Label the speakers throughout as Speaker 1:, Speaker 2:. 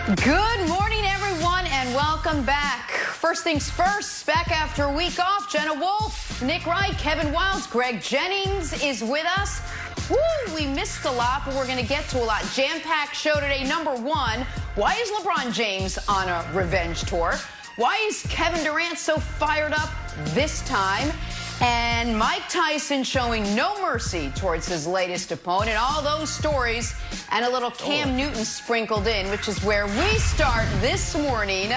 Speaker 1: Good morning, everyone, and welcome back. First things first, back after a week off, Jenna Wolfe, Nick Wright, Kevin Wildes, Greg Jennings is with us. Woo, we missed a lot, but we're going to get to a lot. Jam-packed show today. Number one, why is LeBron James on a revenge tour? Why is Kevin Durant so fired up this time? And Mike Tyson showing no mercy towards his latest opponent. All those stories and a little Cam Newton sprinkled in, which is where we start this morning.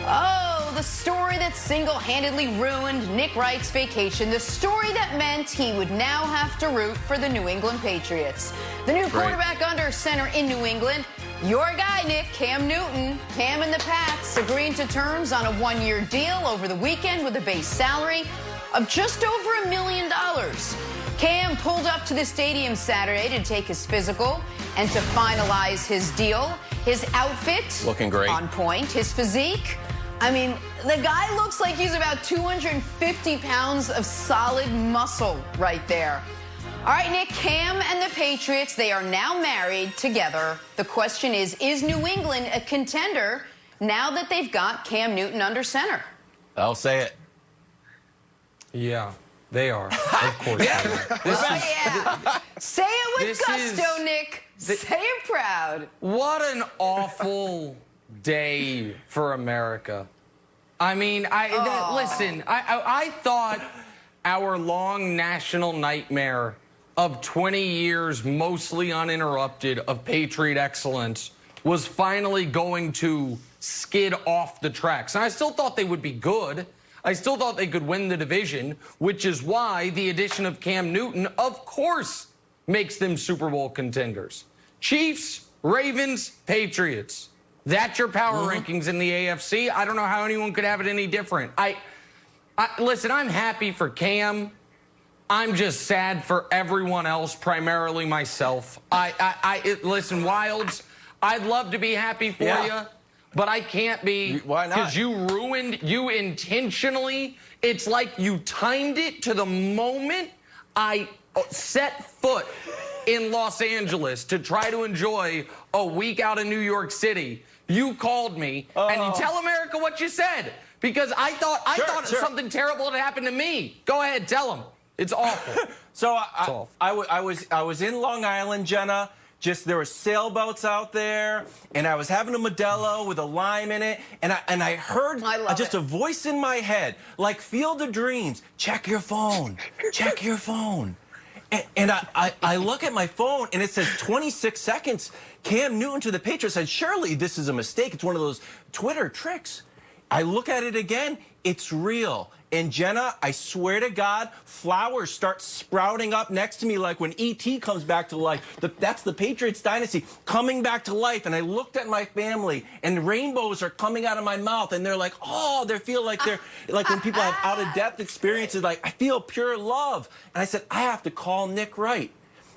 Speaker 1: Oh, the story that single-handedly ruined Nick Wright's vacation. The story that meant he would now have to root for the New England Patriots. The new quarterback under center in New England. Your guy, Nick, Cam Newton. Cam and the Pats agreeing to terms on a one-year deal over the weekend with a base salary of just over $1 million. Cam pulled up to the stadium Saturday to take his physical and to finalize his deal. His outfit,
Speaker 2: looking great,
Speaker 1: on point. His physique, I mean, the guy looks like he's about 250 pounds of solid muscle right there. All right, Nick, Cam and the Patriots, they are now married together. The question is New England a contender now that they've got Cam Newton under center?
Speaker 2: I'll say it.
Speaker 3: Yeah, they are. Of course.
Speaker 1: Yeah. Say it with gusto, Nick. Say it proud.
Speaker 3: What an awful day for America. I mean, listen, I thought our long national nightmare of 20 years, mostly uninterrupted, of Patriot excellence was finally going to skid off the tracks. And I still thought they would be good. I still thought they could win the division, which is why the addition of Cam Newton, of course, makes them Super Bowl contenders. Chiefs, Ravens, Patriots. That's your power rankings in the AFC. I don't know how anyone could have it any different. Listen, I'm happy for Cam. I'm just sad for everyone else, primarily myself. Listen, Wildes, I'd love to be happy for you. But I can't be.
Speaker 2: Why not?
Speaker 3: Because you intentionally, it's like you timed it to the moment I set foot in Los Angeles to try to enjoy a week out in New York City. You called me, and you tell America what you said. Because I thought something terrible had happened to me. Go ahead, tell them. It's awful.
Speaker 4: So I was in Long Island, Jenna. There were sailboats out there, and I was having a Modelo with a lime in it, and I heard just a voice in my head, like Field of Dreams, check your phone, check your phone. And I look at my phone, and it says 26 seconds, Cam Newton to the Patriots. I said, surely this is a mistake. It's one of those Twitter tricks. I look at it again, it's real. And Jenna, I swear to God, flowers start sprouting up next to me like when E.T. comes back to life. That's the Patriots dynasty coming back to life. And I looked at my family, and rainbows are coming out of my mouth. And they're like, oh, they feel like they're like when people have out-of-depth experiences, like I feel pure love. And I said, I have to call Nick Wright.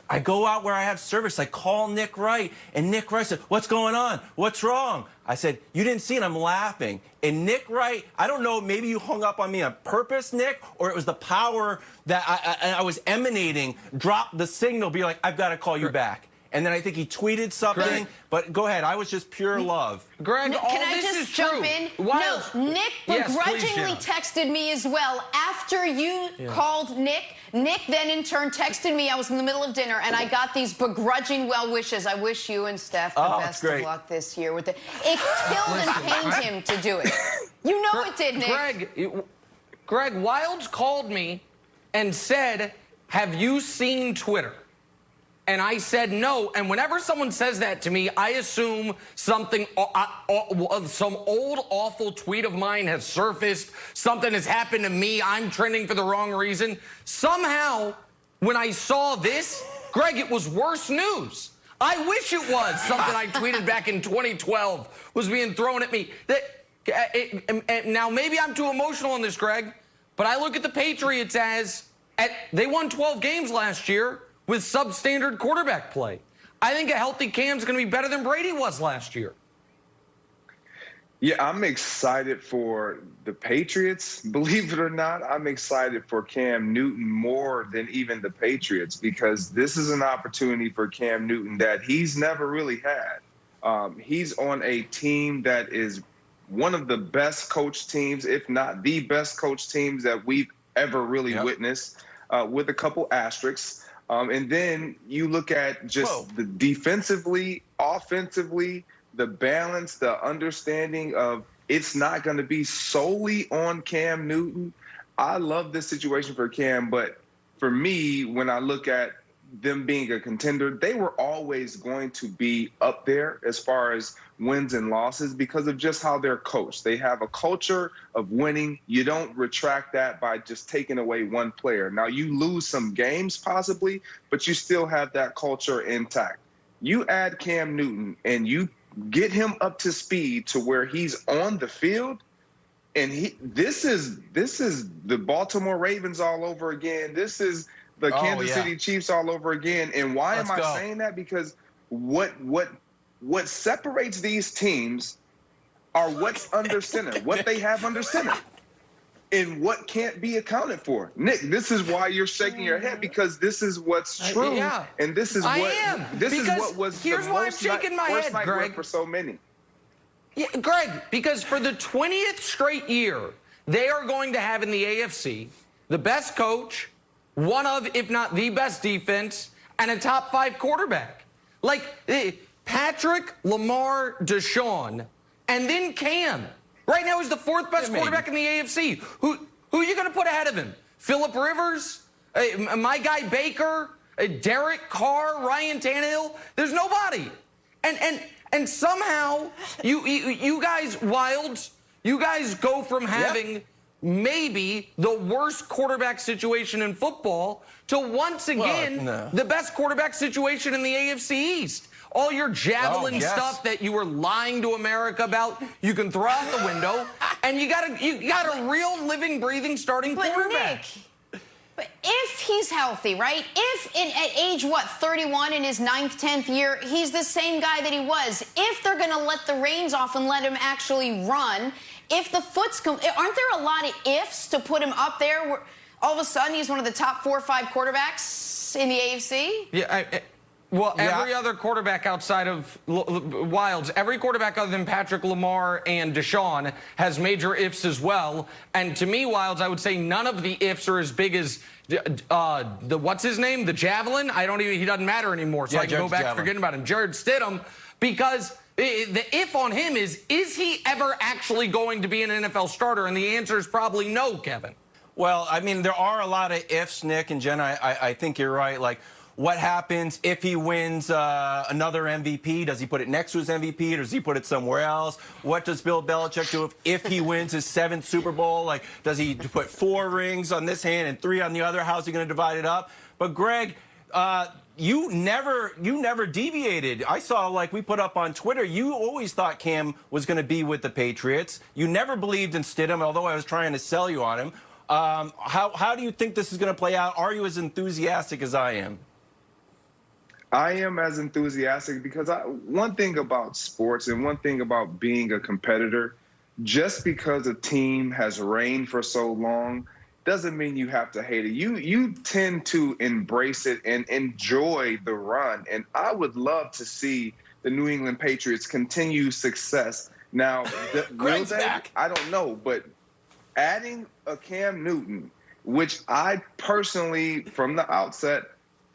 Speaker 4: I go out where I have service. I call Nick Wright, and Nick Wright said, what's going on? What's wrong? I said, you didn't see it. I'm laughing. And Nick Wright, I don't know, maybe you hung up on me on purpose, Nick, or it was the power that I was emanating, dropped the signal, be like, I've got to call you back. And then I think he tweeted something. Greg, but go ahead. I was just pure love.
Speaker 3: Greg,
Speaker 1: Nick,
Speaker 3: all this is true.
Speaker 1: Can I just jump in? No, Nick begrudgingly texted me as well after you called Nick. Nick then in turn texted me. I was in the middle of dinner, and I got these begrudging well wishes. I wish you and Steph the best of luck this year. It killed and pained him to do it. You know it did, Nick.
Speaker 3: Greg, Wildes called me and said, have you seen Twitter? And I said no. And whenever someone says that to me, I assume something, some old awful tweet of mine has surfaced. Something has happened to me. I'm trending for the wrong reason. Somehow, when I saw this, Greg, it was worse news. I wish it was something I tweeted back in 2012 was being thrown at me. Now, maybe I'm too emotional on this, Greg, but I look at the Patriots as they won 12 games last year with substandard quarterback play. I think a healthy Cam's going to be better than Brady was last year.
Speaker 5: Yeah, I'm excited for the Patriots. Believe it or not, I'm excited for Cam Newton more than even the Patriots because this is an opportunity for Cam Newton that he's never really had. He's on a team that is one of the best coach teams, if not the best coach teams that we've ever really witnessed, with a couple asterisks. And then you look at just the defensively, offensively, the balance, the understanding of it's not going to be solely on Cam Newton. I love this situation for Cam, but for me, when I look at them being a contender, they were always going to be up there as far as wins and losses because of just how they're coached. They have a culture of winning. You don't retract that by just taking away one player. Now, you lose some games possibly, but you still have that culture intact. You add Cam Newton and you get him up to speed to where he's on the field, and this is the Baltimore Ravens all over again. This is the Kansas City Chiefs all over again. And why am I saying that? Because what separates these teams are what's under center, what they have under center, and what can't be accounted for. Nick, this is why you're shaking your head, because this is what's true, and this is what was
Speaker 3: here's why I'm shaking my head, Greg,
Speaker 5: for so many.
Speaker 3: Yeah, Greg, because for the 20th straight year, they are going to have in the AFC the best coach, one of, if not the best defense, and a top 5 quarterback. Like Patrick, Lamar, Deshaun, and then Cam. Right now he's the 4th best quarterback in the AFC. Who are you going to put ahead of him? Phillip Rivers? My guy Baker? Derek Carr? Ryan Tannehill? There's nobody. And somehow you guys, Wilds, you guys go from having maybe the worst quarterback situation in football to once again the best quarterback situation in the AFC East. All your javelin stuff that you were lying to America about, you can throw out the window, and you got a real living, breathing starting quarterback.
Speaker 1: Nick, but if he's healthy, right? If at age 31 in his 9th, 10th year, he's the same guy that he was. If they're going to let the reins off and let him actually run, if the foot's aren't there a lot of ifs to put him up there? Where all of a sudden he's one of the top 4 or 5 quarterbacks in the AFC.
Speaker 3: Yeah. Every other quarterback outside of Wilds, every quarterback other than Patrick, Lamar, and Deshaun has major ifs as well. And to me, Wilds, I would say none of the ifs are as big as what's his name? The Javelin? He doesn't matter anymore. So I can go back forgetting about him. Jared Stidham, because the if on him is he ever actually going to be an NFL starter? And the answer is probably no, Kevin.
Speaker 4: Well, I mean, there are a lot of ifs, Nick and Jenna. I think you're right. Like, what happens if he wins another MVP? Does he put it next to his MVP, or does he put it somewhere else? What does Bill Belichick do if he wins his 7th Super Bowl? Like, does he put 4 rings on this hand and 3 on the other? How's he going to divide it up? But Greg, you never deviated. I saw, like we put up on Twitter, you always thought Cam was going to be with the Patriots. You never believed in Stidham, although I was trying to sell you on him. How do you think this is going to play out? Are you as enthusiastic as I am?
Speaker 5: I am as enthusiastic because one thing about sports and one thing about being a competitor, just because a team has reigned for so long doesn't mean you have to hate it. You tend to embrace it and enjoy the run. And I would love to see the New England Patriots continue success. Now, will they? I don't know, but adding a Cam Newton, which I personally, from the outset,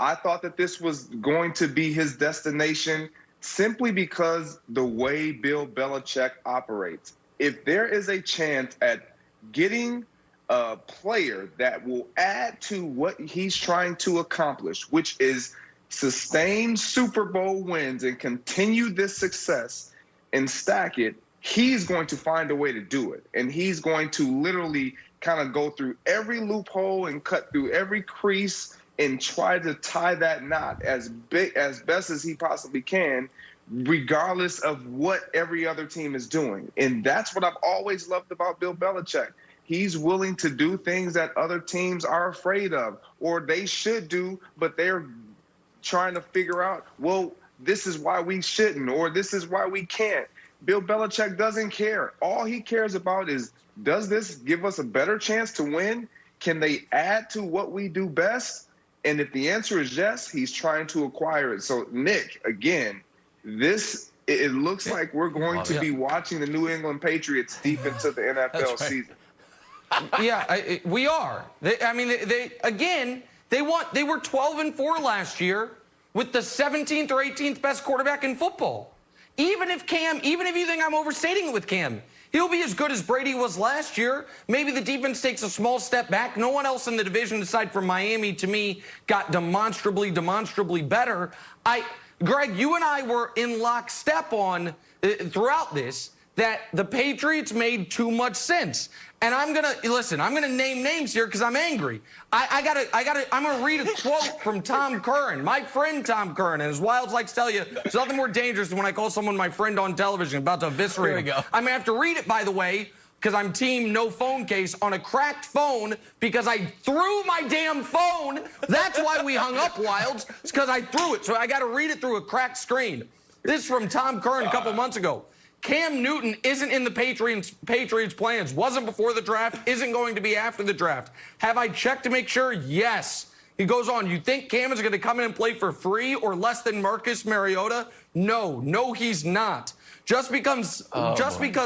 Speaker 5: I thought that this was going to be his destination simply because the way Bill Belichick operates. If there is a chance at getting a player that will add to what he's trying to accomplish, which is sustain Super Bowl wins and continue this success and stack it, he's going to find a way to do it. And he's going to literally kind of go through every loophole and cut through every crease and try to tie that knot as best as he possibly can, regardless of what every other team is doing. And that's what I've always loved about Bill Belichick. He's willing to do things that other teams are afraid of, or they should do, but they're trying to figure out, well, this is why we shouldn't, or this is why we can't. Bill Belichick doesn't care. All he cares about is, does this give us a better chance to win? Can they add to what we do best? And if the answer is yes, he's trying to acquire it. So, Nick, again, this it looks like we're going to be watching the New England Patriots deep into the NFL season.
Speaker 3: Yeah, we are. They were 12-4 last year with the 17th or 18th best quarterback in football. Even if you think I'm overstating it with Cam, he'll be as good as Brady was last year. Maybe the defense takes a small step back. No one else in the division, aside from Miami, to me, got demonstrably better. Greg, you and I were in lockstep on throughout this that the Patriots made too much sense. And I'm gonna name names here because I'm angry. I'm gonna read a quote from Tom Curran, my friend Tom Curran, and as Wilds likes to tell you, there's nothing more dangerous than when I call someone my friend on television about to eviscerate him.
Speaker 4: Here we go.
Speaker 3: I'm gonna have to read it, by the way, because I'm team no phone case on a cracked phone because I threw my damn phone. That's why we hung up, Wilds. It's because I threw it. So I got to read it through a cracked screen. This is from Tom Curran a couple months ago. Cam Newton isn't in the Patriots plans. Wasn't before the draft. Isn't going to be after the draft. Have I checked to make sure? Yes. He goes on, you think Cam is going to come in and play for free or less than Marcus Mariota? No, he's not. Just because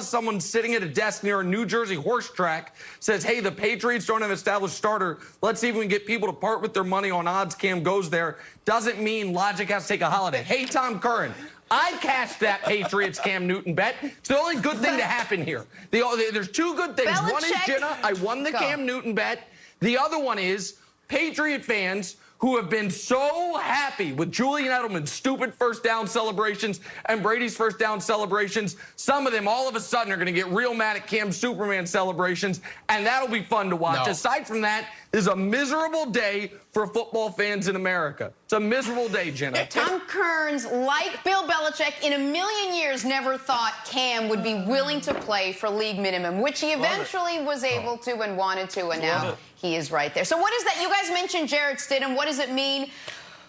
Speaker 3: someone's sitting at a desk near a New Jersey horse track says, hey, the Patriots don't have an established starter, let's see if we can get people to part with their money on odds Cam goes there, doesn't mean logic has to take a holiday. Hey, Tom Curran, I cashed that Patriots Cam Newton bet. It's the only good thing to happen here. There's two good things.
Speaker 1: Belichick.
Speaker 3: One is, Jenna, I won the Cam Newton bet. The other one is Patriot fans who have been so happy with Julian Edelman's stupid first down celebrations and Brady's first down celebrations. Some of them all of a sudden are going to get real mad at Cam's Superman celebrations, and that'll be fun to watch.
Speaker 4: No.
Speaker 3: Aside from that, this is a miserable day for football fans in America. It's a miserable day, Jenna.
Speaker 1: Tom Kearns, like Bill Belichick, in a million years never thought Cam would be willing to play for league minimum, which he eventually was able to and wanted to, and now he is right there. So what is that? You guys mentioned Jarrett Stidham. What does it mean?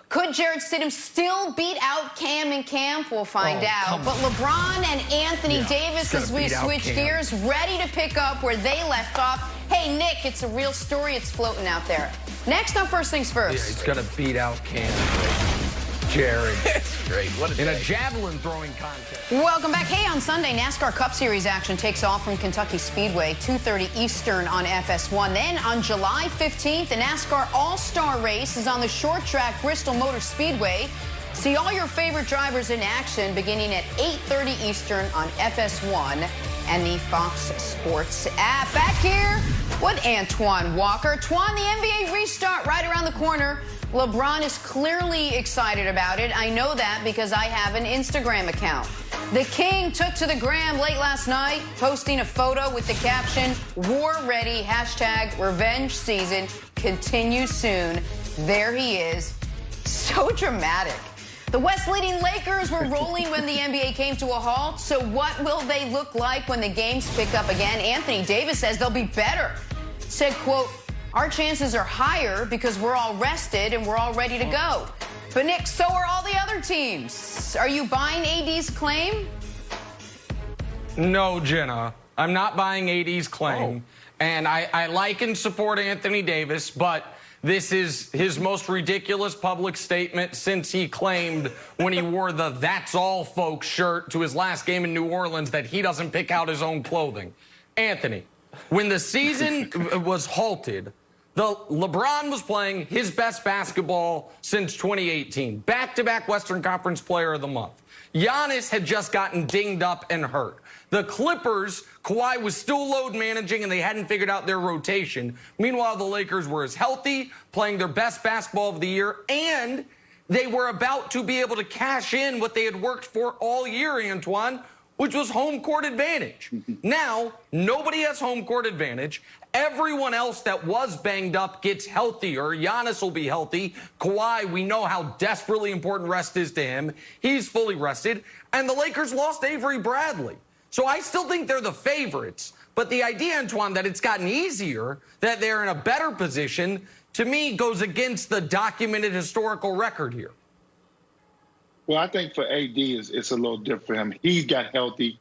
Speaker 1: Could Jarrett Stidham still beat out Cam in camp? We'll find out. But LeBron and Anthony Davis, as we switch gears, ready to pick up where they left off. Hey, Nick, it's a real story. It's floating out there. Next on First Things First.
Speaker 3: Yeah, he's going to beat out Cam. Jared.
Speaker 4: It's great. What a
Speaker 3: in
Speaker 4: day.
Speaker 3: a javelin throwing contest.
Speaker 1: Welcome back. Hey, on Sunday, NASCAR Cup Series action takes off from Kentucky Speedway, 2:30 Eastern on FS1. Then on July 15th, the NASCAR All-Star Race is on the short track Bristol Motor Speedway. See all your favorite drivers in action beginning at 8:30 Eastern on FS1 and the Fox Sports app. Back here with Antoine Walker. Twan, the NBA restart right around the corner. LeBron is clearly excited about it. I know that because I have an Instagram account. The King took to the gram late last night, posting a photo with the caption, "War ready, #revenge season continues soon." There he is. So dramatic. The West leading Lakers were rolling when the NBA came to a halt. So what will they look like when the games pick up again? Anthony Davis says they'll be better. Said, quote, "Our chances are higher because we're all rested and we're all ready to go." But Nick, so are all the other teams. Are you buying AD's claim?
Speaker 3: No, Jenna. I'm not buying AD's claim. And I like and support Anthony Davis, but this is his most ridiculous public statement since he claimed when he wore the "That's All Folks" shirt to his last game in New Orleans that he doesn't pick out his own clothing. Anthony, when the season was halted, LeBron was playing his best basketball since 2018. Back-to-back Western Conference Player of the Month. Giannis had just gotten dinged up and hurt. The Clippers, Kawhi was still load managing and they hadn't figured out their rotation. Meanwhile, the Lakers were as healthy, playing their best basketball of the year, and they were about to be able to cash in what they had worked for all year, Antoine, which was home court advantage. Now, nobody has home court advantage. Everyone else that was banged up gets healthier. Giannis will be healthy. Kawhi, we know how desperately important rest is to him. He's fully rested. And the Lakers lost Avery Bradley. So I still think they're the favorites. But the idea, Antoine, that it's gotten easier, that they're in a better position, to me, goes against the documented historical record here.
Speaker 2: Well, I think for AD, it's a little different for him. He got healthy.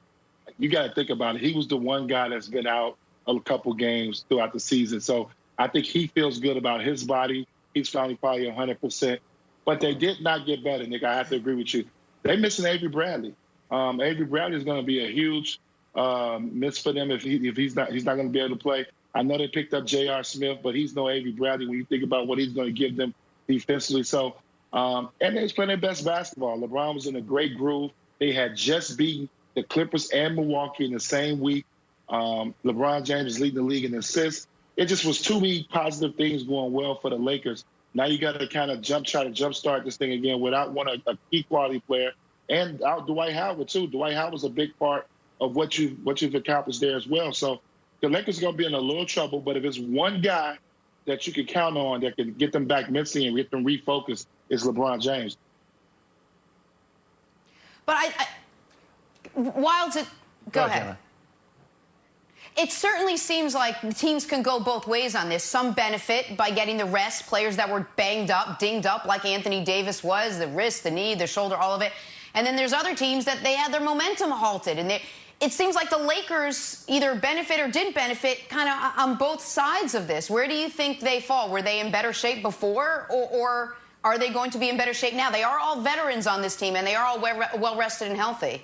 Speaker 2: You got to think about it. He was the one guy that's been out a couple games throughout the season. So I think he feels good about his body. He's finally probably 100%. But they did not get better, Nick. I have to agree with you. They're missing Avery Bradley. Avery Bradley is going to be a huge miss for them if he's not going to be able to play. I know they picked up J.R. Smith, but he's no Avery Bradley when you think about what he's going to give them defensively. So, and they was playing their best basketball. LeBron was in a great groove. They had just beaten the Clippers and Milwaukee in the same week. LeBron James is leading the league in assists. It just was too many positive things going well for the Lakers. Now you got to kind of try to jumpstart this thing again without a key quality player. And out Dwight Howard, too. Dwight Howard was a big part of what you've accomplished there as well. So the Lakers are going to be in a little trouble, but if it's one guy that you can count on that can get them back mentally and get them refocused, it's LeBron James.
Speaker 1: But go ahead.
Speaker 4: Jenna.
Speaker 1: It certainly seems like the teams can go both ways on this. Some benefit by getting the rest, players that were banged up, dinged up like Anthony Davis was, the wrist, the knee, the shoulder, all of it. And then there's other teams that they had their momentum halted. And it seems like the Lakers either benefit or didn't benefit kind of on both sides of this. Where do you think they fall? Were they in better shape before, or are they going to be in better shape now? They are all veterans on this team, and they are all well-rested and healthy.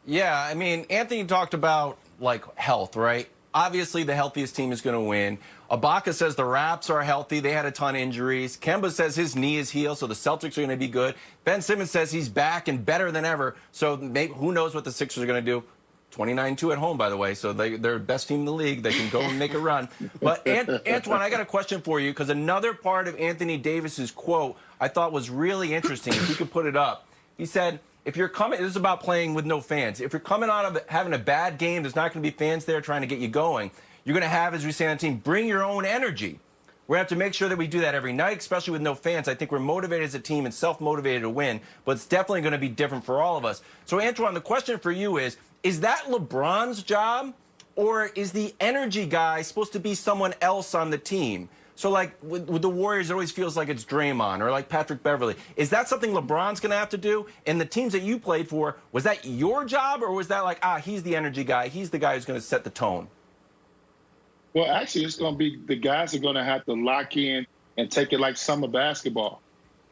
Speaker 4: Yeah, I mean, Anthony talked about, like, health, right? Obviously, the healthiest team is going to win. Ibaka says the Raps are healthy. They had a ton of injuries. Kemba says his knee is healed, so the Celtics are going to be good. Ben Simmons says he's back and better than ever. So maybe, who knows what the Sixers are going to do. 29-2 at home, by the way, so they're the best team in the league. They can go and make a run. But, Antoine, I got a question for you, because another part of Anthony Davis's quote I thought was really interesting. If you could put it up. He said, if you're coming, this is about playing with no fans. If you're coming out of having a bad game, there's not going to be fans there trying to get you going. You're going to have, as we say on the team, bring your own energy. We're going to have to make sure that we do that every night, especially with no fans. I think we're motivated as a team and self-motivated to win, but it's definitely going to be different for all of us. So, Antoine, the question for you is that LeBron's job, or is the energy guy supposed to be someone else on the team? So, like, with the Warriors, it always feels like it's Draymond or like Patrick Beverley. Is that something LeBron's going to have to do? And the teams that you played for, was that your job, or was that like, he's the energy guy, he's the guy who's going to set the tone?
Speaker 2: Well, actually, it's going to be the guys are going to have to lock in and take it like summer basketball.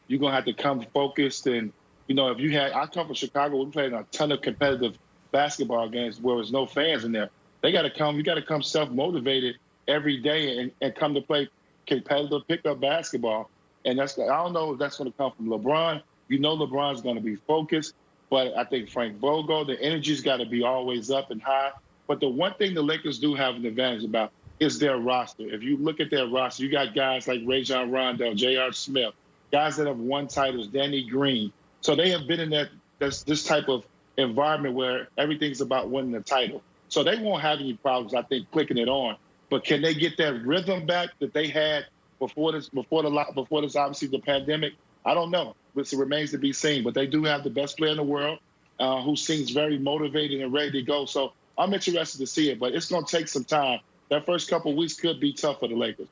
Speaker 2: You're going to have to come focused. And, you know, I come from Chicago, we played a ton of competitive basketball games where there's no fans in there. You got to come self-motivated every day and come to play competitive pickup basketball. And I don't know if that's going to come from LeBron. You know LeBron's going to be focused, but I think Frank Vogel, the energy's got to be always up and high. But the one thing the Lakers do have an advantage about is their roster. If you look at their roster, you got guys like Rajon Rondo, J.R. Smith, guys that have won titles, Danny Green. So they have been in this type of environment where everything's about winning the title. So they won't have any problems, I think, clicking it on. But can they get that rhythm back that they had before this obviously the pandemic? I don't know. It remains to be seen. But they do have the best player in the world who seems very motivated and ready to go. So I'm interested to see it, but it's going to take some time. That first couple of weeks could be tough for the Lakers.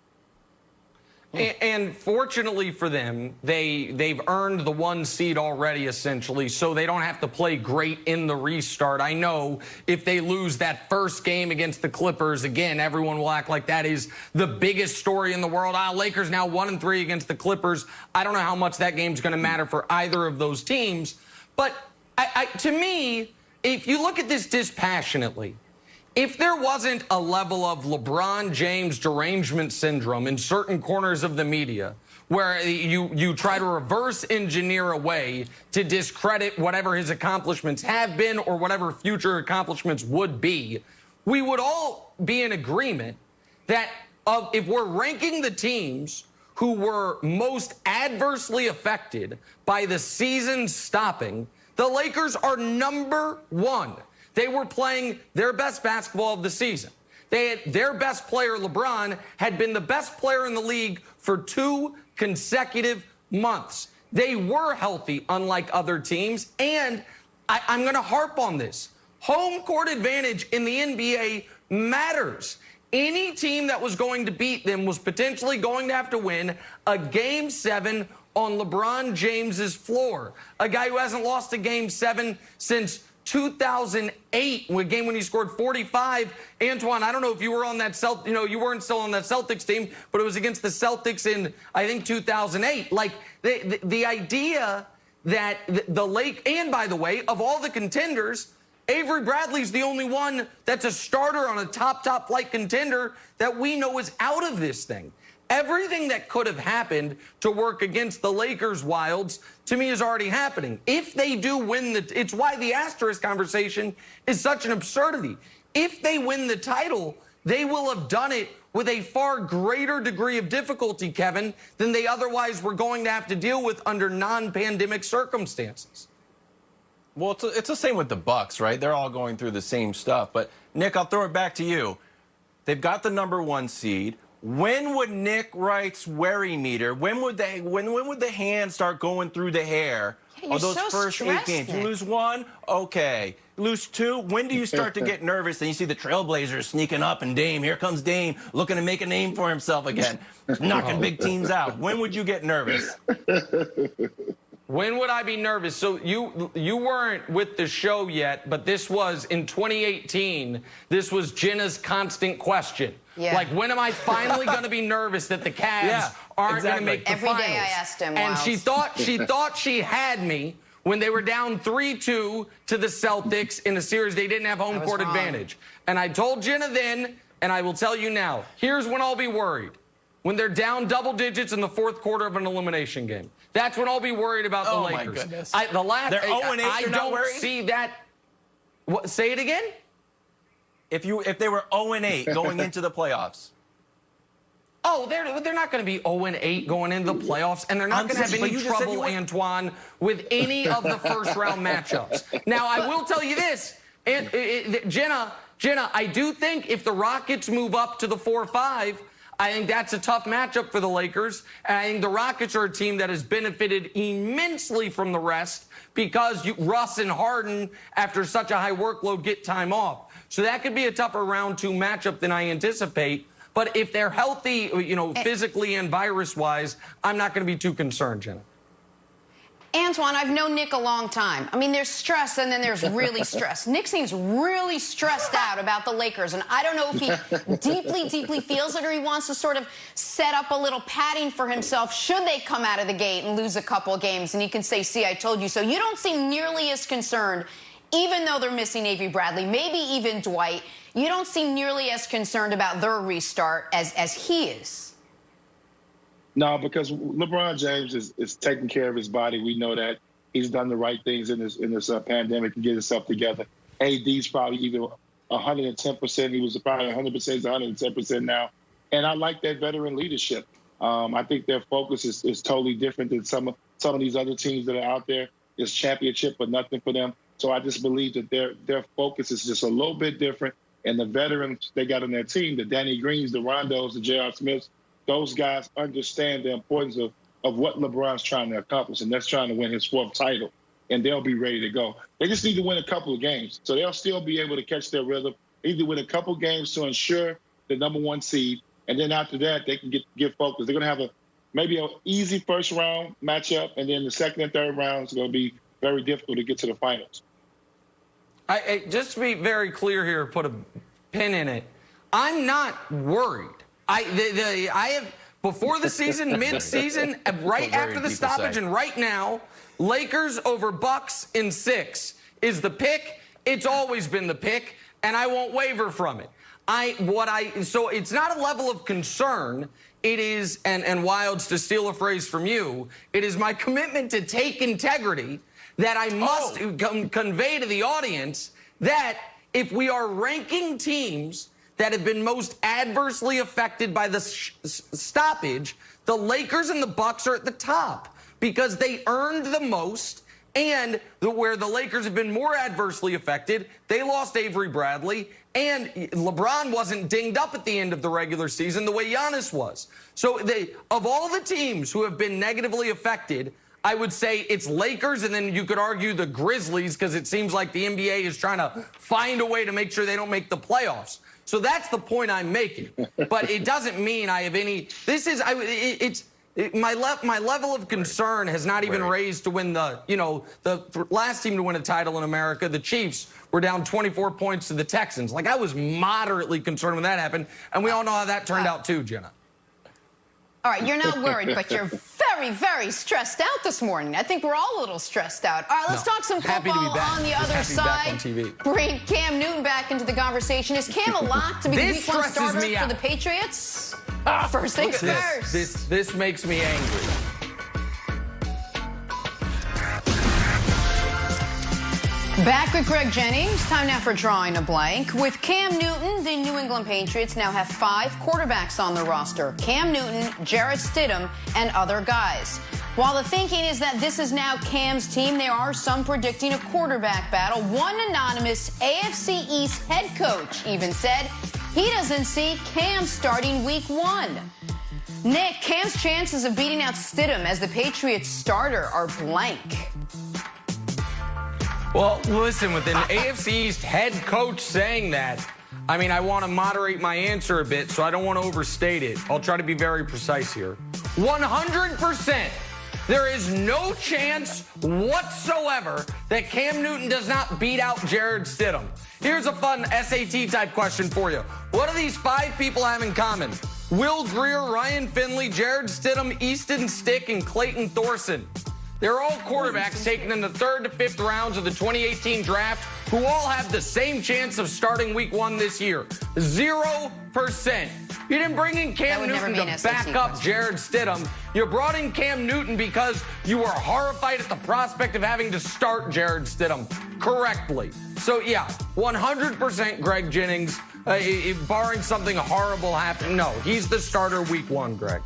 Speaker 3: And fortunately for them, they've earned the 1 seed already, essentially, so they don't have to play great in the restart. I know if they lose that first game against the Clippers, again, everyone will act like that is the biggest story in the world. Lakers now 1-3 against the Clippers. I don't know how much that game's going to matter for either of those teams. But to me, if you look at this dispassionately, if there wasn't a level of LeBron James derangement syndrome in certain corners of the media where you try to reverse engineer a way to discredit whatever his accomplishments have been or whatever future accomplishments would be, we would all be in agreement that if we're ranking the teams who were most adversely affected by the season stopping, the Lakers are number 1. They were playing their best basketball of the season. Their best player, LeBron, had been the best player in the league for 2 consecutive months. They were healthy, unlike other teams. And I'm going to harp on this. Home court advantage in the NBA matters. Any team that was going to beat them was potentially going to have to win a Game 7 on LeBron James's floor. A guy who hasn't lost a Game 7 since 2008, a game when he scored 45. Antoine, I don't know if you were on that you weren't still on that Celtics team, but it was against the Celtics in, I think, 2008. Like, the idea that the Lake, and by the way, of all the contenders, Avery Bradley's the only one that's a starter on a top flight contender that we know is out of this thing. Everything that could have happened to work against the Lakers Wilds, to me, is already happening. If they do win it's why the asterisk conversation is such an absurdity. If they win the title, they will have done it with a far greater degree of difficulty, Kevin, than they otherwise were going to have to deal with under non-pandemic circumstances.
Speaker 4: Well, it's the same with the Bucks, right? They're all going through the same stuff. But, Nick, I'll throw it back to you. They've got the #1 seed. When would Nick Wright's worry meter, when would the hand start going through the hair of those first 8 games? You lose 1, okay. You lose 2, when do you start to get nervous and you see the Trailblazers sneaking up and Dame, here comes Dame, looking to make a name for himself again, knocking big teams out. When would you get nervous?
Speaker 3: When would I be nervous? So you weren't with the show yet, but this was in 2018. This was Jenna's constant question.
Speaker 1: Yeah.
Speaker 3: Like, when am I finally going to be nervous that the Cavs aren't going to make the finals?
Speaker 1: Every day I asked him.
Speaker 3: And she thought she had me when they were down 3-2 to the Celtics in a series they didn't have home court advantage. And I told Jenna then, and I will tell you now, here's when I'll be worried. When they're down double digits in the fourth quarter of an elimination game. That's when I'll be worried about the Lakers.
Speaker 4: My goodness.
Speaker 3: They're 0-8. I don't see that. What, say it again?
Speaker 4: If they were 0-8 going into the playoffs.
Speaker 3: Oh, they're not going to be 0-8 going into the playoffs, and they're not going to have any trouble, Antoine, with any of the first-round matchups. Now, I will tell you this, Jenna, I do think if the Rockets move up to the 4-5, I think that's a tough matchup for the Lakers. And I think the Rockets are a team that has benefited immensely from the rest because Russ and Harden, after such a high workload, get time off. So that could be a tougher round 2 matchup than I anticipate. But if they're healthy, physically and virus-wise, I'm not going to be too concerned, Jenna.
Speaker 1: Antoine, I've known Nick a long time. I mean, there's stress and then there's really stress. Nick seems really stressed out about the Lakers, and I don't know if he deeply feels it or he wants to sort of set up a little padding for himself should they come out of the gate and lose a couple of games, and he can say, see, I told you so. You don't seem nearly as concerned, even though they're missing Avery Bradley, maybe even Dwight. You don't seem nearly as concerned about their restart as he is.
Speaker 2: No, because LeBron James is taking care of his body. We know that he's done the right things in this pandemic to get himself together. AD's probably either 110%. He was probably 100%. He's 110% now. And I like that veteran leadership. I think their focus is totally different than some of these other teams that are out there. It's championship, but nothing for them. So I just believe that their focus is just a little bit different. And the veterans they got on their team, the Danny Greens, the Rondos, the J.R. Smiths, those guys understand the importance of what LeBron's trying to accomplish, and that's trying to win his 4th title, and they'll be ready to go. They just need to win a couple of games, so they'll still be able to catch their rhythm. They need to win a couple of games to ensure the #1 seed, and then after that, they can get focused. They're going to have maybe an easy first-round matchup, and then the second and third rounds are going to be very difficult to get to the finals.
Speaker 3: Just to be very clear here, put a pin in it, I'm not worried. I have, before the season, mid-season, right after the stoppage, and right now, Lakers over Bucks in 6 is the pick. It's always been the pick, and I won't waver from it. So it's not a level of concern. It is, and Wilds, to steal a phrase from you, it is my commitment to take integrity that I must convey to the audience that if we are ranking teams that have been most adversely affected by the stoppage, the Lakers and the Bucks are at the top because they earned the most, and where the Lakers have been more adversely affected, they lost Avery Bradley, and LeBron wasn't dinged up at the end of the regular season the way Giannis was. So of all the teams who have been negatively affected, I would say it's Lakers, and then you could argue the Grizzlies because it seems like the NBA is trying to find a way to make sure they don't make the playoffs. So that's the point I'm making. But it doesn't mean I have any. This is my level of concern has not even raised to win the last team to win a title in America. The Chiefs were down 24 points to the Texans. Like, I was moderately concerned when that happened, and we all know how that turned out too, Jenna.
Speaker 1: All right, you're not worried, but you're very, very stressed out this morning. I think we're all a little stressed out. All right, let's talk some football on the other side. Bring Cam Newton back into the conversation. Is Cam a lock to be the week 1 starter for the Patriots? First things first.
Speaker 3: This makes me angry.
Speaker 1: Back with Greg Jennings. Time now for Drawing a Blank. With Cam Newton, the New England Patriots now have 5 quarterbacks on the roster. Cam Newton, Jarrett Stidham, and other guys. While the thinking is that this is now Cam's team, there are some predicting a quarterback battle. One anonymous AFC East head coach even said he doesn't see Cam starting week 1. Nick, Cam's chances of beating out Stidham as the Patriots starter are blank.
Speaker 3: Well, listen, with an AFC East head coach saying that, I mean, I want to moderate my answer a bit, so I don't want to overstate it. I'll try to be very precise here. 100%. There is no chance whatsoever that Cam Newton does not beat out Jarrett Stidham. Here's a fun SAT-type question for you. What do these 5 people have in common? Will Greer, Ryan Finley, Jarrett Stidham, Easton Stick, and Clayton Thorson. They're all quarterbacks taken in the 3rd to 5th rounds of the 2018 draft who all have the same chance of starting week 1 this year. 0%. You didn't bring in Cam Newton to back up Jarrett Stidham. You brought in Cam Newton because you were horrified at the prospect of having to start Jarrett Stidham correctly. So, yeah, 100% Greg Jennings, barring something horrible happening. No, he's the starter week 1, Greg.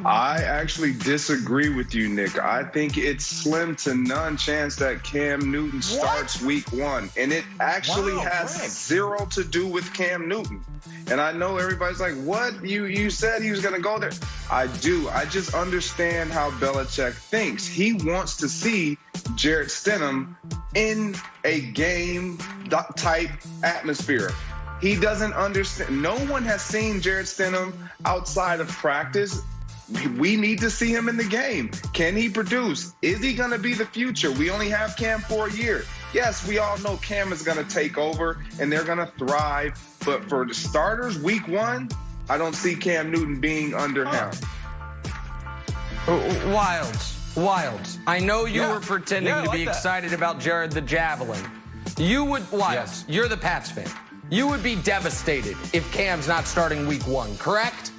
Speaker 5: I actually disagree with you, Nick. I think it's slim to none chance that Cam Newton starts week 1. And it actually has zero to do with Cam Newton. And I know everybody's like, what? You said he was going to go there. I do. I just understand how Belichick thinks. He wants to see Jarrett Stidham in a game-type atmosphere. He doesn't understand. No one has seen Jarrett Stidham outside of practice. We need to see him in the game. Can he produce? Is he going to be the future? We only have Cam for a year. Yes, we all know Cam is going to take over and they're going to thrive. But for the starters, week 1, I don't see Cam Newton being under him.
Speaker 3: Wilds. I know you were pretending to be excited about Jared the Javelin. You would, Wilds, you're the Pats fan. You would be devastated if Cam's not starting week 1, correct?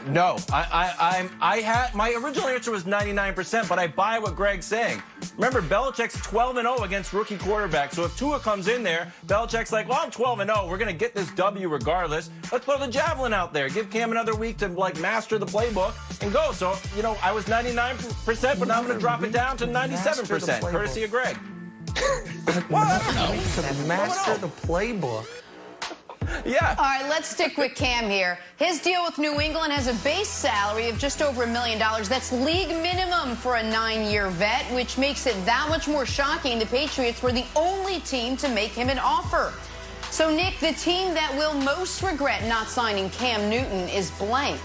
Speaker 4: No, I had my original answer was 99%, but I buy what Greg's saying. Remember, Belichick's 12-0 against rookie quarterbacks. So if Tua comes in there, Belichick's like, well, I'm 12-0. We're going to get this W regardless. Let's throw the javelin out there. Give Cam another week to master the playbook and go. So, I was 99%, but now I'm going to drop it down to 97%, courtesy of Greg.
Speaker 3: Well, I don't know. To master the playbook.
Speaker 1: Yeah. All right, let's stick with Cam here. His deal with New England has a base salary of just over $1 million. That's league minimum for a 9-year vet, which makes it that much more shocking the Patriots were the only team to make him an offer. So, Nick, the team that will most regret not signing Cam Newton is blank.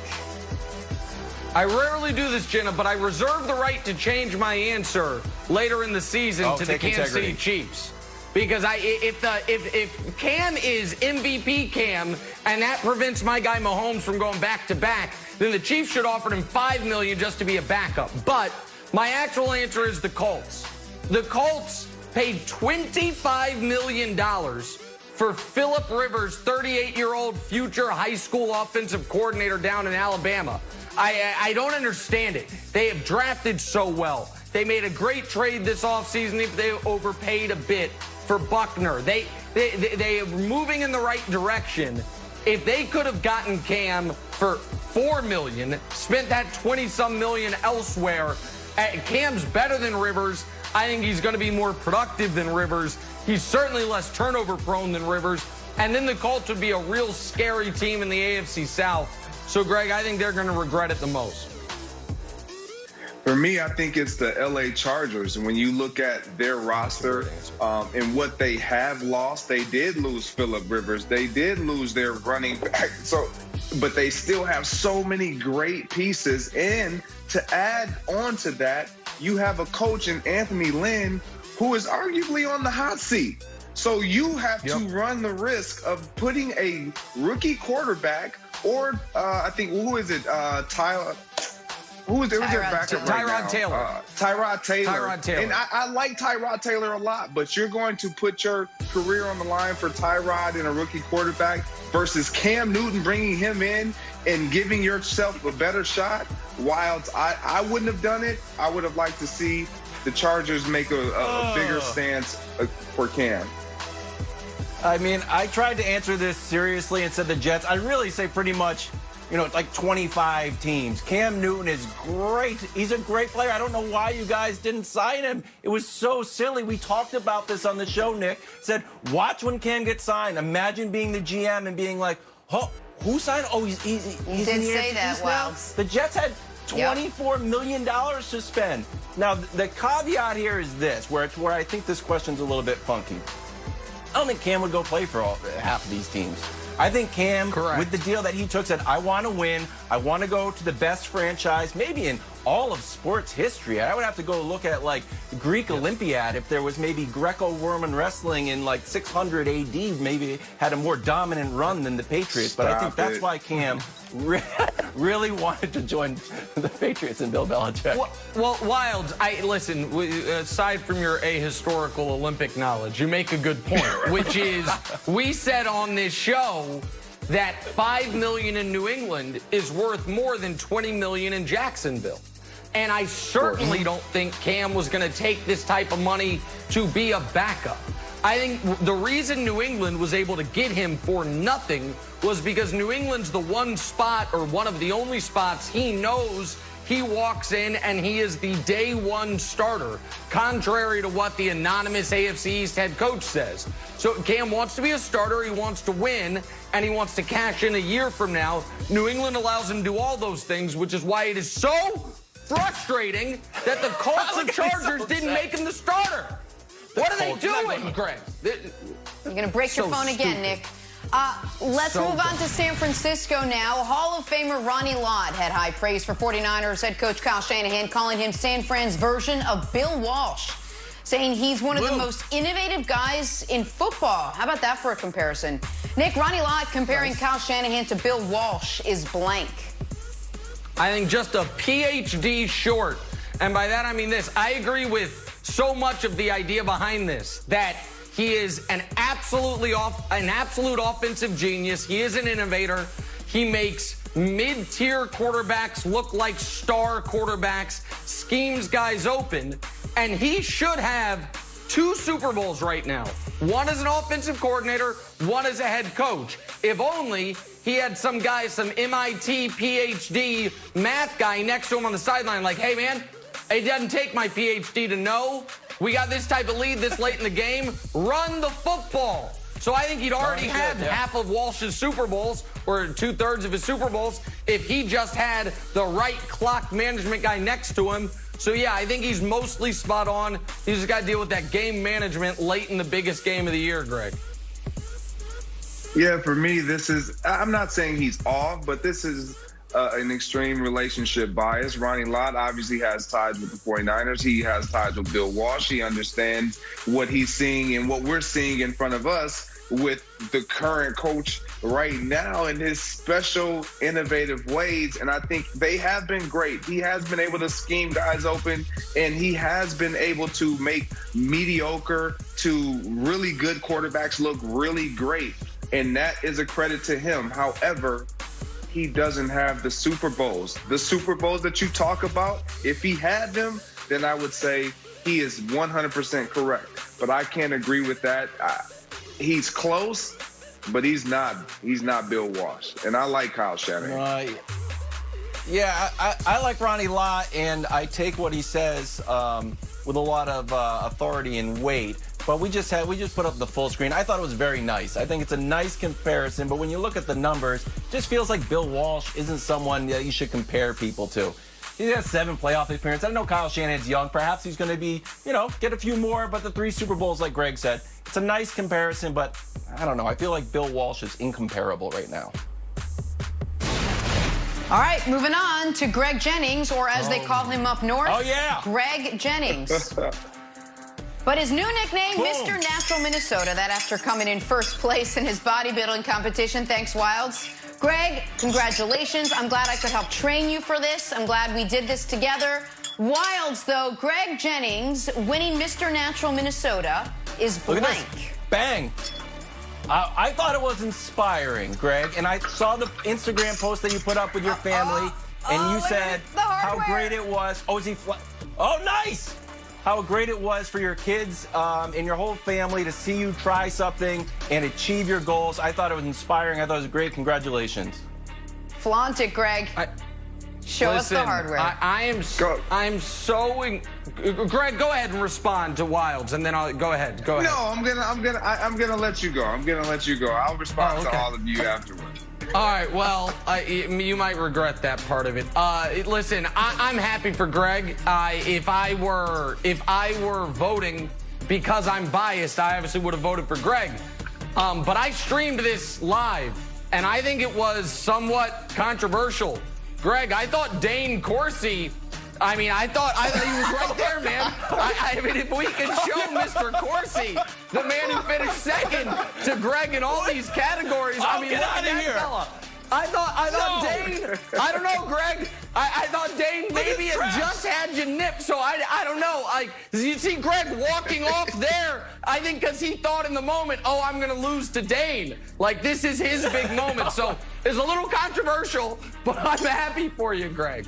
Speaker 3: I rarely do this, Jenna, but I reserve the right to change my answer later in the season to the Kansas City Chiefs. Because if Cam is MVP Cam and that prevents my guy Mahomes from going back-to-back, then the Chiefs should offer him $5 million just to be a backup. But my actual answer is the Colts. The Colts paid $25 million for Phillip Rivers, 38-year-old future high school offensive coordinator down in Alabama. I don't understand it. They have drafted so well. They made a great trade this offseason if they overpaid a bit for Buckner. They are moving in the right direction. If they could have gotten Cam for $4 million, spent that 20-some million elsewhere, Cam's better than Rivers. I think he's going to be more productive than Rivers. He's certainly less turnover prone than Rivers. And then the Colts would be a real scary team in the AFC South. So, Greg, I think they're going to regret it the most.
Speaker 5: For me, I think it's the LA Chargers. And when you look at their roster and what they have lost, they did lose Phillip Rivers. They did lose their running back. But they still have so many great pieces. And to add on to that, you have a coach in Anthony Lynn who is arguably on the hot seat. So you have to run the risk of putting a rookie quarterback or I think, who is it? Tyler. Who is their backup right now? Tyrod Taylor. And I like Tyrod Taylor a lot, but you're going to put your career on the line for Tyrod and a rookie quarterback versus Cam Newton, bringing him in and giving yourself a better shot. Wilds, I wouldn't have done it. I would have liked to see the Chargers make a bigger stance for Cam.
Speaker 4: I mean, I tried to answer this seriously and said the Jets. I really say pretty much, like 25 teams. Cam Newton is great. He's a great player. I don't know why you guys didn't sign him. It was so silly. We talked about this on the show, Nick. Said, watch when Cam gets signed. Imagine being the GM and being like, oh, who signed? Oh, he's
Speaker 1: you
Speaker 4: in
Speaker 1: did
Speaker 4: the
Speaker 1: say that,
Speaker 4: now. The Jets had $24 million to spend. Now, the caveat here is this, where I think this question's a little bit funky. I don't think Cam would go play for half of these teams. I think Cam, with the deal that he took, said, I want to win. I want to go to the best franchise, maybe in all of sports history. I would have to go look at, like, the Greek Olympiad if there was maybe Greco-Roman wrestling in, like, 600 AD, maybe had a more dominant run than the Patriots. But I think that's why Cam really wanted to join the Patriots and Bill Belichick.
Speaker 3: Well, Wilds, listen, aside from your ahistorical Olympic knowledge, you make a good point, which is we said on this show that $5 million in New England is worth more than $20 million in Jacksonville. And I certainly don't think Cam was going to take this type of money to be a backup. I think the reason New England was able to get him for nothing was because New England's the one spot, or one of the only spots he knows he walks in and he is the day one starter, contrary to what the anonymous AFC East head coach says. So Cam wants to be a starter, he wants to win, and he wants to cash in a year from now. New England allows him to do all those things, which is why it is so frustrating that the Colts and Chargers didn't make him the starter. What are they doing, Greg?
Speaker 1: You're going to break your phone again, Nick. Let's move on to San Francisco now. Hall of Famer Ronnie Lott had high praise for 49ers head coach Kyle Shanahan, calling him San Fran's version of Bill Walsh, saying he's one of the most innovative guys in football. How about that for a comparison? Nick, Ronnie Lott comparing Kyle Shanahan to Bill Walsh is blank.
Speaker 3: I think just a PhD short. And by that I mean this. I agree with so much of the idea behind this, that he is an absolute offensive genius. He is an innovator. He makes mid-tier quarterbacks look like star quarterbacks, schemes guys open, and he should have 2 Super Bowls right now. One as an offensive coordinator, one as a head coach. If only he had some guy, some MIT PhD math guy next to him on the sideline like, hey, man, it doesn't take my PhD to know we got this type of lead this late in the game. Run the football. So I think he'd already had half of Walsh's Super Bowls, or 2/3 of his Super Bowls, if he just had the right clock management guy next to him. So, yeah, I think he's mostly spot on. He's just got to deal with that game management late in the biggest game of the year, Greg.
Speaker 5: Yeah, for me, I'm not saying he's off, but this is an extreme relationship bias. Ronnie Lott obviously has ties with the 49ers. He has ties with Bill Walsh. He understands what he's seeing and what we're seeing in front of us with the current coach right now in his special, innovative ways. And I think they have been great. He has been able to scheme guys open, and he has been able to make mediocre to really good quarterbacks look really great. And that is a credit to him. However, he doesn't have the Super Bowls. The Super Bowls that you talk about, if he had them, then I would say he is 100% correct. But I can't agree with that. He's close, but he's not Bill Walsh. And I like Kyle Shanahan.
Speaker 4: Yeah, I like Ronnie Lott, and I take what he says with a lot of authority and weight. But we just put up the full screen. I thought it was very nice. I think it's a nice comparison. But when you look at the numbers, it just feels like Bill Walsh isn't someone that you should compare people to. He has 7 playoff appearances. I know Kyle Shanahan's young. Perhaps he's going to be, get a few more. But the 3 Super Bowls, like Greg said, it's a nice comparison. But I don't know. I feel like Bill Walsh is incomparable right now.
Speaker 1: All right, moving on to Greg Jennings, or as they call him up north, Greg Jennings. But his new nickname, Mr. Natural Minnesota, that after coming in first place in his bodybuilding competition, thanks, Wilds, Greg, congratulations. I'm glad I could help train you for this. I'm glad we did this together. Wilds, though, Greg Jennings winning Mr. Natural Minnesota is blank.
Speaker 4: Look at this. Bang. I thought it was inspiring, Greg, and I saw the Instagram post that you put up with your family, and you said how great it was. Oh, nice! How great it was for your kids and your whole family to see you try something and achieve your goals. I thought it was inspiring. I thought it was great. Congratulations.
Speaker 1: Flaunt it, Greg. Show us the hardware.
Speaker 3: I'm so. Greg, go ahead and respond to Wilds, and then I'll go ahead. Go ahead.
Speaker 5: No, I'm gonna let you go. I'll respond to all of you afterwards.
Speaker 3: All right. Well, you might regret that part of it. Listen, I'm happy for Greg. If I were voting, because I'm biased, I obviously would have voted for Greg. But I streamed this live, and I think it was somewhat controversial. Greg, I thought Dane Corsi, I thought he was right there, man. I mean, if we could show Mr. Corsi, the man who finished second to Greg in all these categories,
Speaker 4: get
Speaker 3: look at
Speaker 4: out of
Speaker 3: that
Speaker 4: here.
Speaker 3: fella. I thought Dane, I don't know, Greg. I thought Dane maybe had just had you nipped, so I don't know. You see Greg walking off there, I think because he thought in the moment, oh, I'm going to lose to Dane. Like, this is his big moment. So it's a little controversial, but I'm happy for you, Greg.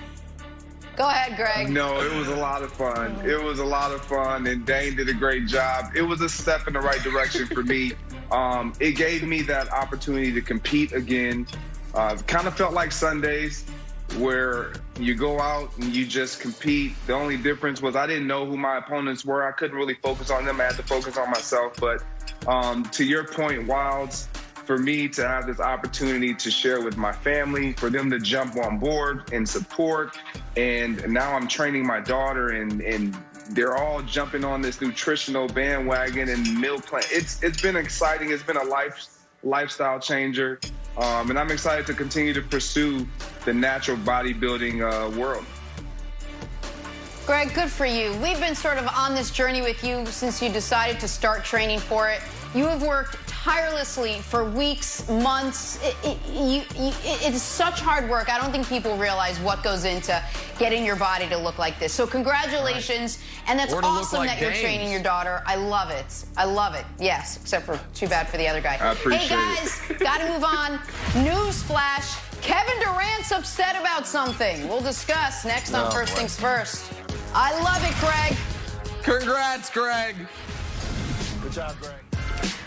Speaker 1: Go ahead, Greg.
Speaker 5: No, it was a lot of fun. And Dane did a great job. It was a step in the right direction for me. It gave me that opportunity to compete again. Kind of felt like Sundays where you go out and you just compete. The only difference was I didn't know who my opponents were. I couldn't really focus on them. I had to focus on myself. But to your point, Wilds, for me to have this opportunity to share with my family, for them to jump on board and support. And now I'm training my daughter and they're all jumping on this nutritional bandwagon and meal plan. It's been exciting. It's been a lifestyle changer. And I'm excited to continue to pursue the natural bodybuilding world.
Speaker 1: Greg, good for you. We've been sort of on this journey with you since you decided to start training for it. You have worked tirelessly for weeks, months. It's such hard work. I don't think people realize what goes into getting your body to look like this. So congratulations. Right. And that's awesome that you're training your daughter. I love it. I love it. Yes, except for too bad for the other guy.
Speaker 5: I appreciate
Speaker 1: Hey, guys, got to move on. Newsflash. Kevin Durant's upset about something. We'll discuss next on First Things First. I love it, Greg.
Speaker 3: Congrats, Greg.
Speaker 2: Good job, Greg.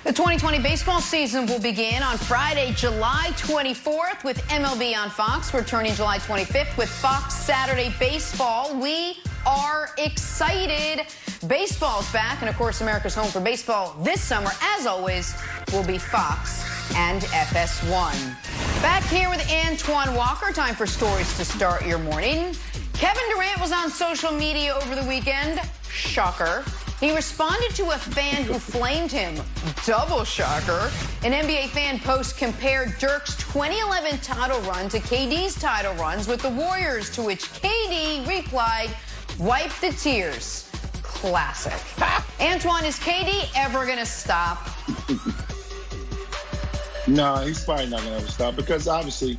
Speaker 1: The 2020 baseball season will begin on Friday, July 24th with MLB on Fox, returning July 25th with Fox Saturday Baseball. We are excited. Baseball's back, and of course, America's home for baseball this summer, as always, will be Fox and FS1. Back here with Antoine Walker, time for stories to start your morning. Kevin Durant was on social media over the weekend. Shocker. He responded to a fan who flamed him. Double shocker. An NBA fan post compared Dirk's 2011 title run to KD's title runs with the Warriors, to which KD replied, "Wipe the tears." Classic. Antoine, is KD ever going to stop?
Speaker 2: No, he's probably not going to ever stop because obviously,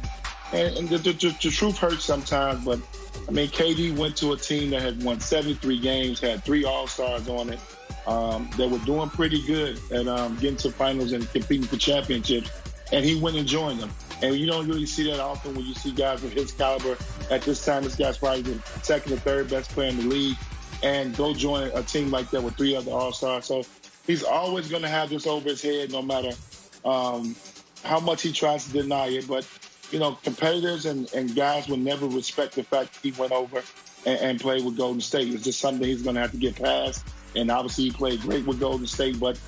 Speaker 2: and the truth hurts sometimes, but I mean, KD went to a team that had won 73 games, had 3 All-Stars on it. That were doing pretty good at getting to finals and competing for championships, and he went and joined them. And you don't really see that often when you see guys of his caliber. At this time, this guy's probably the second or third best player in the league, and go join a team like that with 3 other All-Stars. So he's always going to have this over his head no matter how much he tries to deny it. But you know, competitors and guys will never respect the fact that he went over and played with Golden State. It's just something he's going to have to get past. And obviously he played great with Golden State, but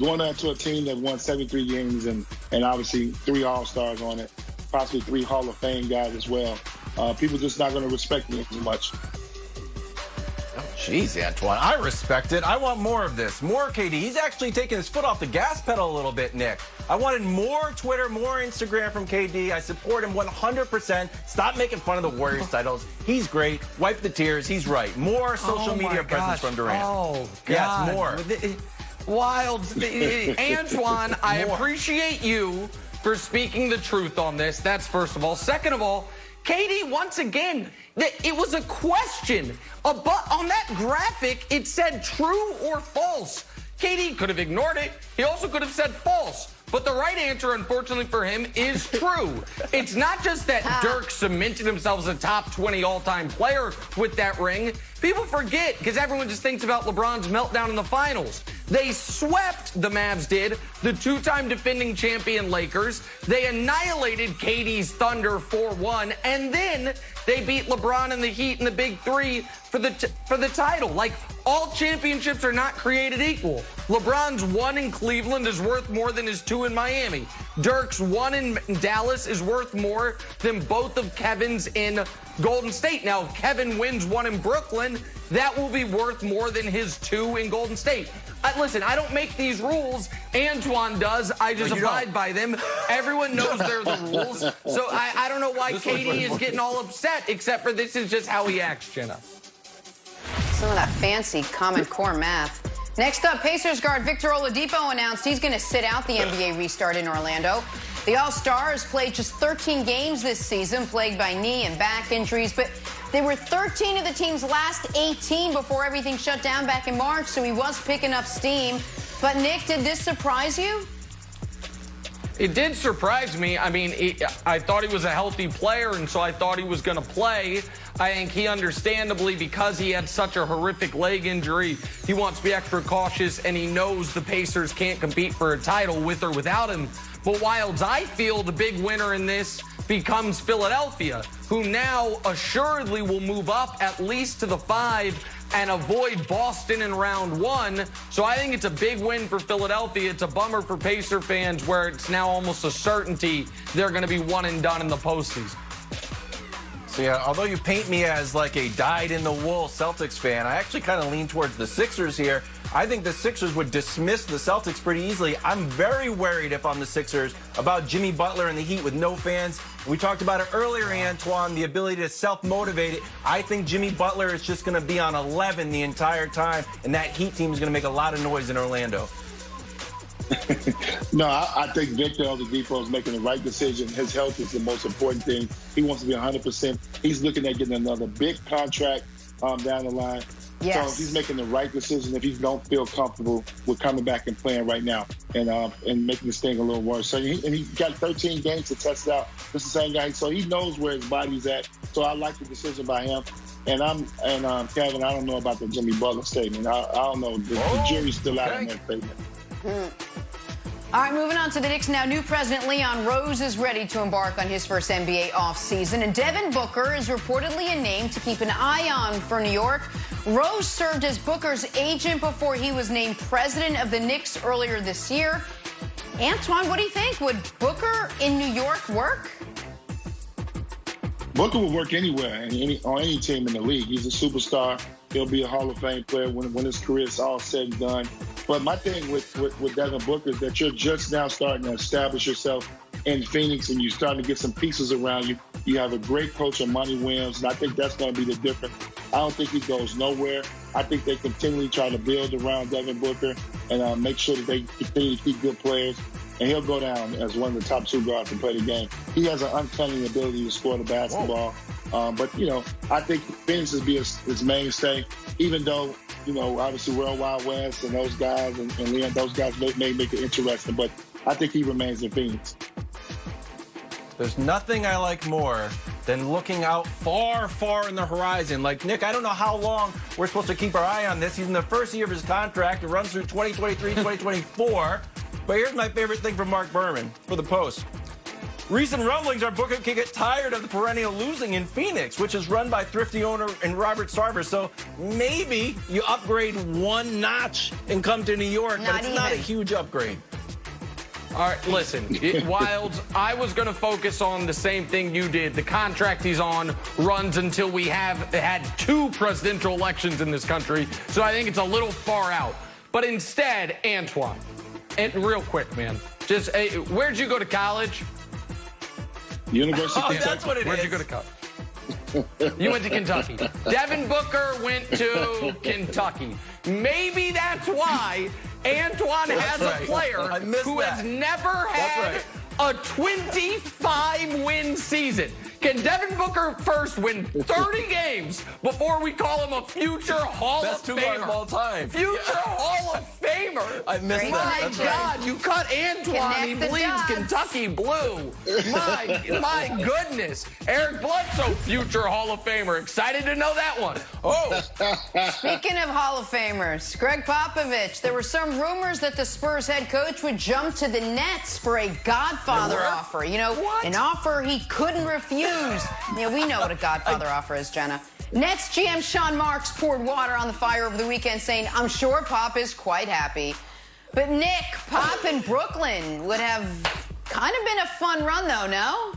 Speaker 2: going on to a team that won 73 games and obviously 3 All-Stars on it, possibly 3 Hall of Fame guys as well, people just not going to respect him as much.
Speaker 4: Jeez, Antoine, I respect it. I want more of this. More KD. He's actually taking his foot off the gas pedal a little bit, Nick. I wanted more Twitter, more Instagram from KD. I support him 100%. Stop making fun of the Warriors titles. He's great. Wipe the tears. He's right. More social media presence from Durant.
Speaker 3: Oh,
Speaker 4: yes,
Speaker 3: God.
Speaker 4: more.
Speaker 3: Wild. Antoine, I appreciate you for speaking the truth on this. That's first of all. Second of all, KD, once again, it was a question. On that graphic, it said true or false. KD could have ignored it. He also could have said false. But the right answer, unfortunately for him, is true. It's not just that Dirk cemented himself as a top 20 all-time player with that ring. People forget, because everyone just thinks about LeBron's meltdown in the finals. They swept, the Mavs did, the two-time defending champion Lakers. They annihilated KD's Thunder 4-1, and then they beat LeBron and the Heat in the Big Three for the title. Like, all championships are not created equal. LeBron's 1 in Cleveland is worth more than his 2 in Miami. Dirk's 1 in Dallas is worth more than both of Kevin's in Golden State. Now, if Kevin wins 1 in Brooklyn, that will be worth more than his 2 in Golden State. Listen, I don't make these rules. Antoine does. I just abide by them. Everyone knows they're the rules. So I don't know why KD is getting all upset, except for this is just how he acts, Jenna.
Speaker 1: Some of that fancy Common Core math. Next up, Pacers guard Victor Oladipo announced he's going to sit out the NBA restart in Orlando. The All-Star has played just 13 games this season, plagued by knee and back injuries, but they were 13 of the team's last 18 before everything shut down back in March, so he was picking up steam. But, Nick, did this surprise you?
Speaker 3: It did surprise me. I mean, I thought he was a healthy player, and so I thought he was going to play. I think he understandably, because he had such a horrific leg injury, he wants to be extra cautious, and he knows the Pacers can't compete for a title with or without him. But Wilds, I feel the big winner in this becomes Philadelphia, who now assuredly will move up at least to the 5 and avoid Boston in round 1. So I think it's a big win for Philadelphia. It's a bummer for Pacer fans where it's now almost a certainty they're going to be one and done in the postseason.
Speaker 4: So, yeah, although you paint me as like a dyed-in-the-wool Celtics fan, I actually kind of lean towards the Sixers here. I think the Sixers would dismiss the Celtics pretty easily. I'm very worried, if I'm the Sixers, about Jimmy Butler and the Heat with no fans. We talked about it earlier, Antoine, the ability to self-motivate it. I think Jimmy Butler is just going to be on 11 the entire time, and that Heat team is going to make a lot of noise in Orlando.
Speaker 2: No, I think Victor Oladipo is making the right decision. His health is the most important thing. He wants to be 100%. He's looking at getting another big contract down the line.
Speaker 1: Yes.
Speaker 2: So if he's making the right decision, if he don't feel comfortable with coming back and playing right now and making this thing a little worse. So he got 13 games to test out. This is the same guy, so he knows where his body's at. So I like the decision by him. And Kevin, I don't know about the Jimmy Butler statement. I don't know. The jury's still out on that statement.
Speaker 1: All right, moving on to the Knicks now. New president Leon Rose is ready to embark on his first NBA offseason, and Devin Booker is reportedly a name to keep an eye on for New York. Rose served as Booker's agent before he was named president of the Knicks earlier this year. Antoine, what do you think? Would Booker in New York work?
Speaker 2: Booker will work anywhere, on any team in the league. He's a superstar. He'll be a Hall of Fame player when his career is all said and done. But my thing with Devin Booker is that you're just now starting to establish yourself in Phoenix, and you're starting to get some pieces around you. You have a great coach in Monty Williams, and I think that's going to be the difference. I don't think he goes nowhere. I think they continually try to build around Devin Booker and make sure that they continue to keep good players. And he'll go down as one of the top 2 guards to play the game. He has an uncanny ability to score the basketball. But, I think Phoenix will be his mainstay, even though, obviously World Wild West and those guys and Leon, those guys may make it interesting. But I think he remains in Phoenix.
Speaker 4: There's nothing I like more than looking out far, far in the horizon. Like, Nick, I don't know how long we're supposed to keep our eye on this. He's in the first year of his contract. It runs through 2023, 2024. But here's my favorite thing from Mark Berman for the Post. Recent rumblings are Booker can get tired of the perennial losing in Phoenix, which is run by thrifty owner and Robert Sarver. So maybe you upgrade 1 notch and come to New York, but it's not a huge upgrade.
Speaker 3: All right, listen, Wilds, I was going to focus on the same thing you did. The contract he's on runs until we have had 2 presidential elections in this country, so I think it's a little far out. But instead, Antoine, and real quick, man, just where'd you go to college?
Speaker 2: University of Kentucky.
Speaker 4: That's what it is.
Speaker 3: Where'd you go to college? You went to Kentucky. Devin Booker went to Kentucky. Maybe that's why Antoine has a player who has never had a 25-win season. Can Devin Booker first win 30 games before we call him a future Hall of Famer?
Speaker 4: Best two-guard of all time.
Speaker 3: Future Hall of Famer.
Speaker 4: I missed that.
Speaker 3: My
Speaker 4: That's
Speaker 3: God,
Speaker 4: right.
Speaker 3: you cut Antoine. He
Speaker 1: Connect the
Speaker 3: bleeds
Speaker 1: dots.
Speaker 3: Kentucky blue. My goodness. Eric Bledsoe, future Hall of Famer. Excited to know that one. Oh.
Speaker 1: Speaking of Hall of Famers, Greg Popovich, there were some rumors that the Spurs head coach would jump to the Nets for a Godfather offer. You know, an offer he couldn't refuse. Yeah, we know what a Godfather offer is, Jenna. Nets GM Sean Marks poured water on the fire over the weekend, saying, I'm sure Pop is quite happy. But Nick, Pop in Brooklyn would have kind of been a fun run, though, no?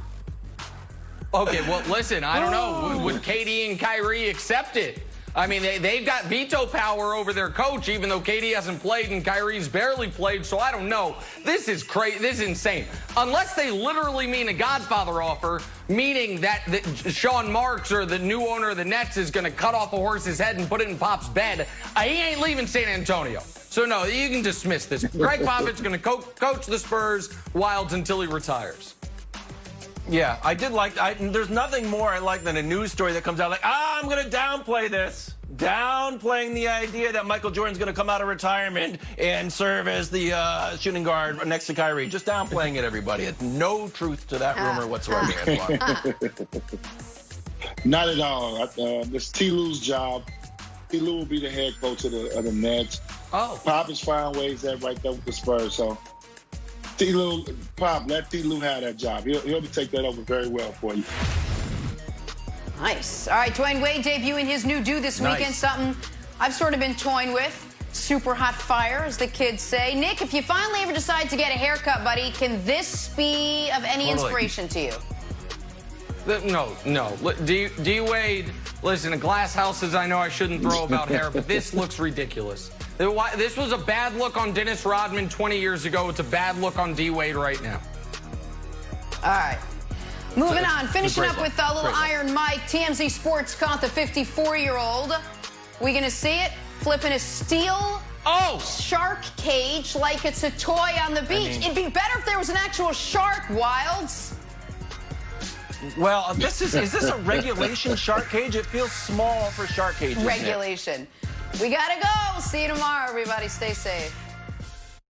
Speaker 3: Okay, well, listen, I don't know. Would KD and Kyrie accept it? I mean, they've got veto power over their coach, even though KD hasn't played and Kyrie's barely played, so I don't know. This is crazy. This is insane. Unless they literally mean a Godfather offer, meaning that Sean Marks or the new owner of the Nets is going to cut off a horse's head and put it in Pop's bed, he ain't leaving San Antonio. So, no, you can dismiss this. Greg Popovich is going to coach the Spurs Wilds until he retires.
Speaker 4: Yeah, I did like. There's nothing more I like than a news story that comes out like, I'm going to downplay this. Downplaying the idea that Michael Jordan's going to come out of retirement and serve as the shooting guard next to Kyrie. Just downplaying it, everybody. It's no truth to that rumor whatsoever, Antoine.
Speaker 2: Not at all. It's T. Lue's job. T. Lue will be the head coach of the Nets.
Speaker 3: Oh.
Speaker 2: Pop is finding ways that right there with the Spurs. So, T. Lue, Pop, let T. Lue have that job. He'll take that over very well for you.
Speaker 1: Nice. All right, Dwayne Wade debuting his new do this weekend. Something I've sort of been toying with. Super hot fire, as the kids say. Nick, if you finally ever decide to get a haircut, buddy, can this be of any inspiration to you?
Speaker 3: No. D. Wade, listen, in glass houses, I know I shouldn't throw about hair, but this looks ridiculous. This was a bad look on Dennis Rodman 20 years ago. It's a bad look on D. Wade right now.
Speaker 1: All right. Moving on, finishing up with a little Iron Mike. TMZ Sports caught the 54-year-old. We gonna see it flipping a steel shark cage like it's a toy on the beach. It'd be better if there was an actual shark, Wilds.
Speaker 4: Well, is this a regulation shark cage? It feels small for shark cages.
Speaker 1: Regulation. We gotta go. See you tomorrow, everybody. Stay safe.